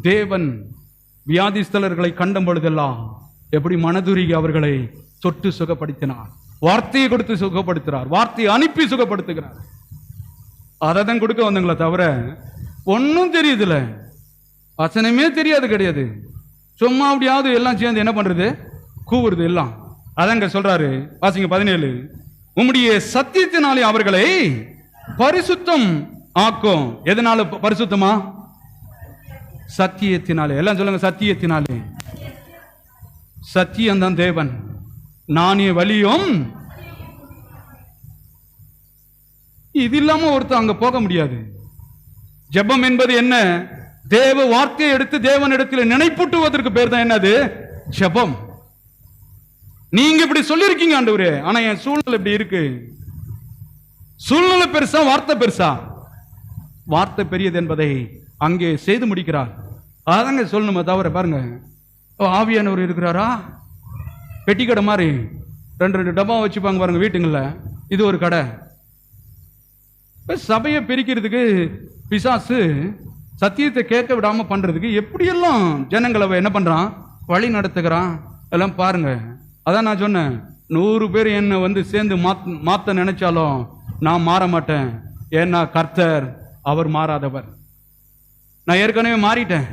தேவன் வியாதிஸ்தலர்களை கண்ட பொழுதெல்லாம் எப்படி மனதுருகி அவர்களை தொட்டு சுகப்படுத்தினார். வார்த்தையை கொடுத்து சுகப்படுத்துறார், வார்த்தையை அனுப்பி சுகப்படுத்துகிறார். அதை தான் கொடுக்க வந்தங்களே தவிர ஒன்னும் தெரியுதுல, வசனமே தெரியாது கிடையாது. சும்மா அப்படியாவது எல்லாம் சேர்ந்து என்ன பண்றது, கூவுறது எல்லாம். அதங்க சொல்றாரு, வாசிங்க 17. உம்முடைய சத்தியத்தினாலே அவர்களை பரிசுத்தம் ஆக்கும். எதனால பரிசுத்தமா? சத்தியத்தினாலே. எல்லாம் சொல்லுங்க, சத்தியத்தினாலே. சத்தியம் தான் தேவன், நானே வழியும். இது இல்லாம ஒருத்தர் அங்க போக முடியாது. ஜெபம் என்பது என்ன? தேவ வார்த்தையை எடுத்து தேவனிடத்தில் நினைப்பூட்டுவதற்கு பேர் தான் என்னது? ஜெபம். நீங்க இப்படி சொல்லிருக்கீங்க ஆண்டவரே, ஆனா என் சூழ்நிலை இப்படி இருக்கு. சூழ்நிலை பெருசா, வார்த்தை பெருசா? வார்த்தை பெரியது என்பதை அங்கே செய்து முடிக்கிறார். அதங்க சொல்லணுமே தவிர பாருங்க, ஆவியானவர் இருக்கிறாரா? பெட்டி கடை மாதிரி 2 டப்பா வச்சுப்பாங்க பாருங்க வீட்டுங்கள்ல. இது ஒரு கடை. சபையை பிரிக்கிறதுக்கு பிசாசு சத்தியத்தை கேட்க விடாம பண்றதுக்கு எப்படியெல்லாம் ஜனங்களை என்ன பண்றான், வழி நடத்துகிறான். எல்லாம் பாருங்க. அதான் நான் சொன்னேன், 100 பேர் என்னை சேர்ந்து மாத்த நினைச்சாலும் நான் மாற மாட்டேன். ஏன்னா கர்த்தர் அவர் மாறாதவர். நான் ஏற்கனவே மாறிட்டேன்.